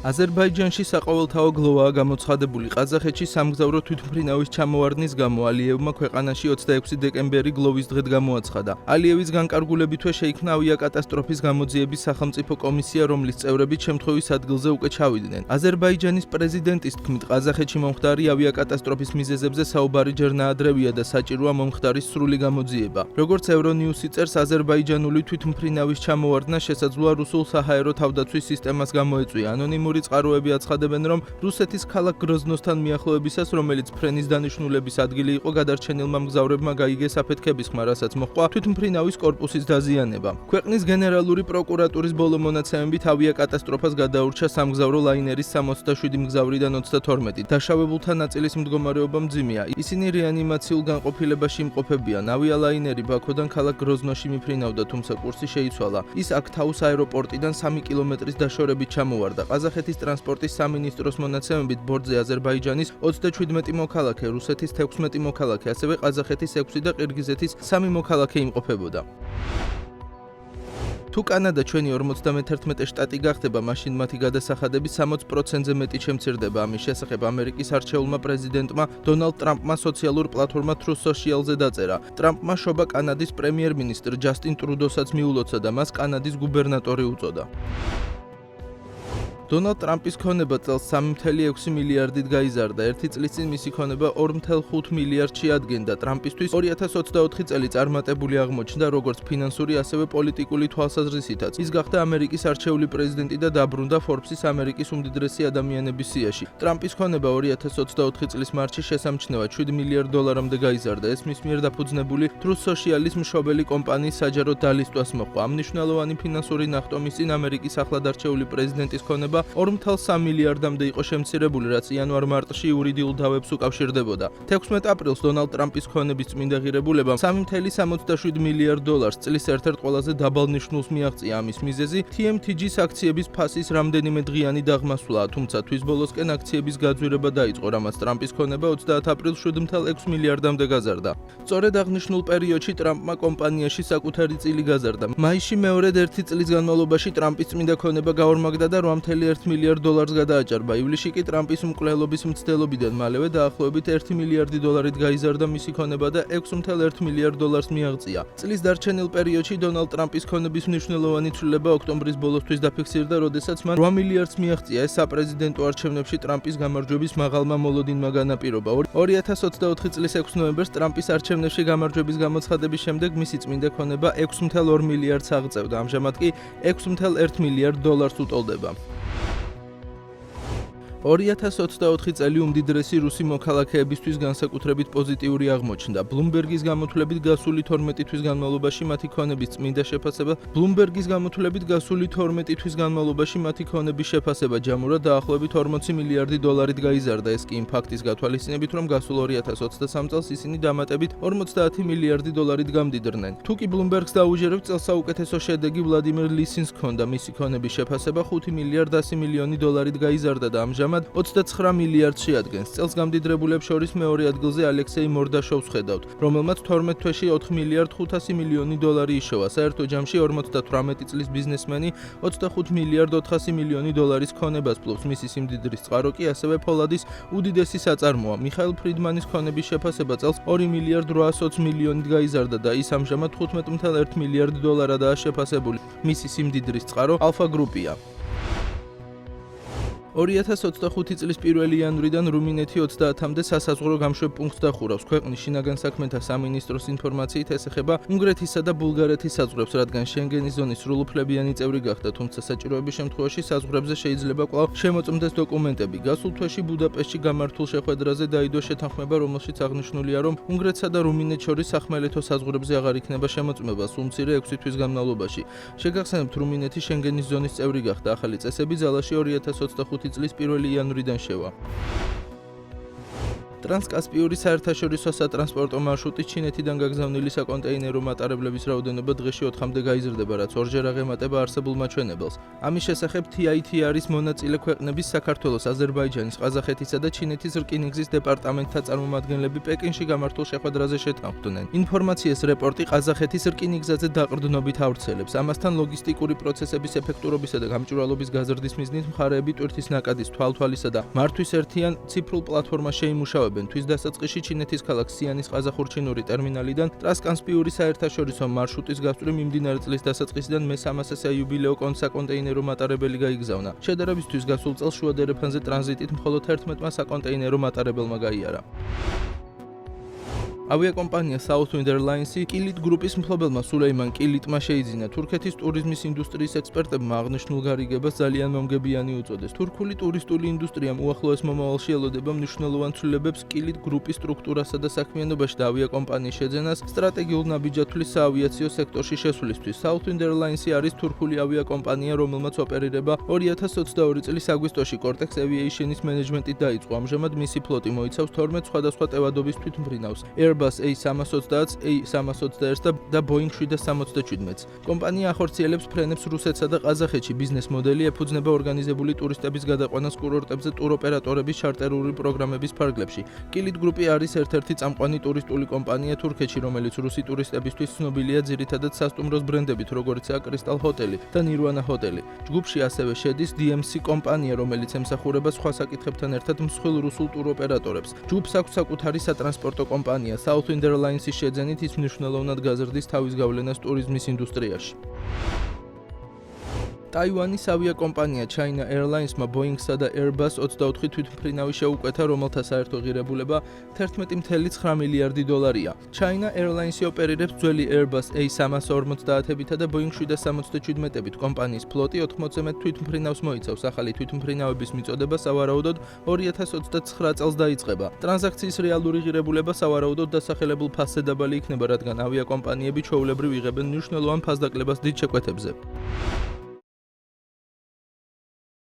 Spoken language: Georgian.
აზერბაიჯანში საყოველთაო გლოვაა გამოცხადებული. ყაზახეთში სამგზავრო თვითმფრინავის ჩამოვარდნის გამო ალიევმა ქვეყანაში 26 დეკემბერი გლოვის დღედ გამოაცხადა. ალიევის განკარგულებითვე შეიქმნა ავიაკატასტროფის გამოძიების სახელმწიფო კომისია, რომლის წევრებიც შემთხვევის ადგილზე უკვე ჩავიდნენ. აზერბაიჯანის პრეზიდენტის თქმით, ყაზახეთში მომხდარი ავიაკატასტროფის მიზეზებზე საუბარი ჯერ ნაადრევია და საჭიროა მომხდარის სრული გამოძიება. როგორც ევრონიუსი წერს, აზერბაიჯანული თვითმფრინავის ჩამოვარდნა შესაძლოა რუსულ საჰაერო თავდაცვის სისტემას გამოეწვია. ანონიმური წყაროები აცხადებენ, რომ რუსეთის ქალაქ გროზნოსთან მიახლოებისას, რომელიც ფრენის დანიშნულების ადგილი იყო, გადარჩენილმა მგზავრებმა გაიგეს აფეთქების ხმა, რასაც მოჰყვა თვითმფრინავის კორპუსის დაზიანება. ქვეყნის გენერალური პროკურატურის ბოლო მონაცემებით ავიაკატასტროფას გადაურჩა სამგზავრო ლაინერის 67 მგზავრიდან 32. დაშავებულთა ნაწილის მდგომარეობა მძიმეა. ისინი რეანიმაციულ განყოფილებაში იმყოფებიან. ავიალაინერი ბაქოდან ქალაქ გროზნოში მიფრინავდა, თუმცა კურსი შეიცვალა. ის აქტაუს აეროპორტიდან 3 კილომეტრის დაშორებით ჩამოვარდა. ყაზახეთის ტრანსპორტის სამინისტროს მონაცემებით ბორტზე აზერბაიჯანის 37 მოქალაქე, რუსეთის 16 მოქალაქე, ასევე ყაზახეთის 6 და ყირგიზეთის 3 მოქალაქე იმყოფებოდა. თუ კანადა ჩვენი 51 შტატი გახდება, მაშინ მათი გადასახადები 60%-ზე მეტი შემცირდება. ამის შესახებ ამერიკის არჩეულმა პრეზიდენტმა დონალდ ტრამპმა სოციალურ პლატფორმა Truth Social-ზე დაწერა. ტრამპმა შობა კანადის პრემიერ-მინისტრ ჯასტინ ტრუდოსაც მიულოცა და მას კანადის გუბერნატორი უწოდა. დონალდ ტრამპის ქონება წელს 3.6 მილიარდით გაიზარდა. ერთი წლის წინ მისი ქონება 2.5 მილიარდში ადგენდა. ტრამპისთვის 2024 წელი წარმატებული აღმოჩნდა როგორც ფინანსური, ასევე პოლიტიკური თვალსაზრისითაც. ის გახდა ამერიკის არჩეული პრეზიდენტი და დაბრუნდა Forbes-ის ამერიკის უმდიდრესი ადამიანების სიაში. ტრამპის ქონება 2024 წლის მარტში შესამჩნევად $7 მილიარდამდე გაიზარდა. ეს მის მიერ დაფუძნებული Truth Social-ის მშობელი კომპანიის საჯაროდ დალისტვას მოჰყვა. ამ მნიშვნელოვანი ფინანსური ნახტომის წინ ამერიკის ახლად არჩეული პრეზიდენტის ქონება 2.3 მილიარდამდე იყო შემცირებული, რაც იანვარ-მარტში იურიდიულ დავებს უკავშირდებოდა. 16 აპრილს დონალდ ტრამპის ქონების წმინდა ღირებულებამ $3.67 მილიარდ წლის ერთ-ერთ ყველაზე დაბალ ნიშნულს მიაღწია. ამის მიზეზი TMTG-ს აქციების ფასის რამდენიმე დღიანი დაღმასვლა, თუმცა თვის ბოლოსკენ აქციების გაძვირება დაიწყო, რამაც ტრამპის ქონება 30 აპრილს $7.6 მილიარდამდე გაზარდა. სწორედ აღნიშნულ პერიოდში ტრამპმა კომპანიაში საკუთარი წილი გაზარდა. მაისში მეორედ ერთი წლის განმავლობაში ტრამპის წმინდა ქონება გაორმაგდა და $8.1 მილიარდ გადააჭარბა. ივლისში კი ტრამპის მკვლელობის მცდელობიდან მალევე დაახლოებით $1 მილიარდით გაიზარდა მისი ქონება და $6.1 მილიარდ მიაღწია. წლის დარჩენილ პერიოდში დონალდ ტრამპის ქონების მნიშვნელოვანი ცვლილება ოქტომბრის ბოლოსთვის დაფიქსირდა, როდესაც მან $8 მილიარდს მიაღწია. ეს საპრეზიდენტო არჩევნებში ტრამპის გამარჯვების მაღალმა მოლოდინმა განაპირობა. 2024 წლის 6 ნოემბერს ტრამპის არჩევნებში გამარჯვების გამოცხადების შემდეგ მისი წმინდა ქონება $6.2 მილიარდს აღწევდა. ამჟამად კი $6.1 მილიარდ უტოლდება. 2024 წელი უმდიდრესი რუსი მოქალაქეებისთვის განსაკუთრებით პოზიტიური აღმოჩნდა. ბლუმბერგის გამოთვლებით გასული 12 თვის განმავლობაში მათი ქონების წმინდა შეფასება ჯამურად დაახლოებით $40 მილიარდით გაიზარდა. ეს კი იმ ფაქტის გათვალისწინებით, რომ გასულ 2023 წელს ისინი დამატებით $50 მილიარდით გამდიდრდნენ. თუ კი ბლუმბერგს დაუჯერებთ, წელს საუკეთესო შედეგი ვლადიმერ ლისინს ჰქონდა. მისი ქონების შეფასება $5 მილიარდ 100 მილიონი გაიზარდა და ამჟამად 29 მილიარდს შეადგენს. წელს გამდიდრებულებს შორის მეორე ადგილზე ალექსეი მორდაშოვს ხედავთ, რომელმაც 12 თვეში $4 მილიარდ 500 მილიონი იშოვა. საერთო ჯამში 58 წლის ბიზნესმენი 25 მილიარდ 400 მილიონი ქონებას ფლობს. მისი სიმდიდრის წყარო კი ასევე ფოლადის უდიდესი საწარმოა. მიხაილ ფრიდმანის ქონების შეფასება წელს $2 მილიარდ 820 მილიონით გაიზარდა და ის ამჟამად 15.1 მილიარდ დოლარადაა შეფასებული. მისი სიმდიდრის წყარო ალფა გრუპია. 2025 წლის 1 იანვრიდან რუმინეთი 30-მდე სასაზღვრო გამშვებ პუნქტს დახურავს. ქვეყნის შინაგან საქმეთა სამინისტროს ინფორმაციით ეს ეხება უნგრეთისა და ბულგარეთის საზღვრებს, რადგან შენგენის ზონის სრულუფლებიანი წევრი გახდა, თუმცა საჭიროების შემთხვევაში საზღვრებზე შეიძლება კვლავ შემოწმდეს დოკუმენტები. გასულ თვეში ბუდაპეშტში გამართულ შეხვედრაზე დაიდო შეთანხმება, რომელშიც აღნიშნულია, რომ უნგრეთსა და რუმინეთს შორის სახმელეთო საზღვრებზე აღარ იქნება შემოწმება სულ მცირე 6 თვის განმავლობაში. შეგახსენებთ, რუმინეთი შენგენის ზონის წევრი გახდა. ახალი წესები ძალაში 2025 წლის 1 იანვრიდან შევა. ტრანსკასპიური საერთაშორისო სატრანსპორტო მარშრუტი ჩინეთიდან გაგზავნილი საკონტეინერო მატარებლების რაოდენობა დღეში 4-მდე გაიზრდება, რაც ორჯერ აღემატება არსებულ მაჩვენებელს. ამის შესახებ TIT არის მონაწილე ქვეყნების საქართველოს, აზერბაიჯანის, ყაზახეთისა და ჩინეთის რკინიგზის დეპარტამენტთა წარმომადგენლები პეკინში გამართულ შეხვედრაზე შეთანხმდნენ. ინფორმაციას რეპორტი ყაზახეთის რკინიგზაზე დაყრდნობით ავრცელებს. ამასთან ლოგისტიკური პროცესების ეფექტურობისა და გამჭვირვალობის გაზრდის მიზნით მხარეები ტვირთის ნაკადის თვალთვალისა და მართვის ერთიან ციფრულ პლატფორმას შეიმუშავებენ. თვის დასაწყისში ჩინეთის ქალაქ სიანის ყაზახურ-ჩინური ტერმინალიდან ტრანსკასპიური საერთაშორისო მარშრუტის გასწვრივ მიმდინარე წლის დასაწყისიდან მე-300-ე იუბილეო საკონტეინერო მატარებელი გაიგზავნა. შედარებისთვის გასულ წელს შუა დერეფანზე ტრანზიტით მხოლოდ 11-მა საკონტეინერო მატარებელმა გაიარა. ავიაკომპანია Southwind Airlines-ი კილიტ გრუპის მფლობელმა სულეიმან კილიტმა შეიძინა. თურქეთის ტურიზმის ინდუსტრიის ექსპერტებმა აღნიშნულ გარიგებას ძალიან მომგებიანი უწოდეს. თურქული ტურისტული ინდუსტრიამ უახლოეს მომავალში ელოდება მნიშვნელოვან ცვლილებებს კილიტ გრუპის სტრუქტურასა და საქმიანობაში და ავიაკომპანიის შეძენას სტრატეგიულ ნაბიჯათვლის საავიაციო სექტორში შესვლისთვის. Southwind Airlines-ი არის თურქული ავიაკომპანია, რომელმაც ოპერირება 2022 წლის აგვისტოში Cortex Aviation-ის მენეჯმენტით დაიწყო. ამჟამად მისი ფლოტი მოიცავს 12 სხვადასხვა ტევადობის თვითმფრინავს. Airbus A320, A321 და Boeing 767-ს. კომპანია ახორციელებს ფრენებს რუსეთსა და ყაზახეთში. ბიზნეს მოდელი ეფუძნება ორგანიზებული ტურისტების გადაყვანას კურორტებზე ტუროპერატორების ჩარტერული პროგრამების ფარგლებში. კილიტ გრუპი არის ერთ-ერთი წამყვანი ტურისტული კომპანია თურქეთში, რომელიც რუსი ტურისტებისთვის ცნობილია ძირითადად სასტუმროს ბრენდებით, როგორიცაა Crystal ჰოტელი და Nirvana ჰოტელი. ჯგუფში ასევე შედის DMC კომპანია, რომელიც ემსახურება სხვა საკითხებთან ერთად მსხვილ რუსულ ტუროპერატორებს. ჯგუფს აქვს საკუთარი სატრანსპორტო კომპანია Southwind Airlines-ის შეძენით ის მნიშვნელოვნად გაზრდის თავის გავლენას ტურიზმის ინდუსტრიაში. ტაივანის ავიაკომპანია China Airlines-მა Boeing-სა და Airbus 24 თვითმფრინავი შეუკვეთა, რომელთა საერთო ღირებულება 11.9 მილიარდი დოლარია. China Airlines-ი ოპერირებს ძველი Airbus A350-ებითა და Boeing 767-ებით. კომპანიის ფლოტი 80-ზე მეტ თვითმფრინავს მოიცავს. ახალი თვითმფრინავების მიწოდება სავარაუდოდ 2029 წელს დაიწყება. ტრანზაქციის რეალური ღირებულება სავარაუდოდ დასახელებულ ფასზე დაბალი იქნება, რადგან ავიაკომპანიები ჩვეულებრივ იღებენ მნიშვნელოვან ფასდაკლებას დიდ შეკვეთებზე.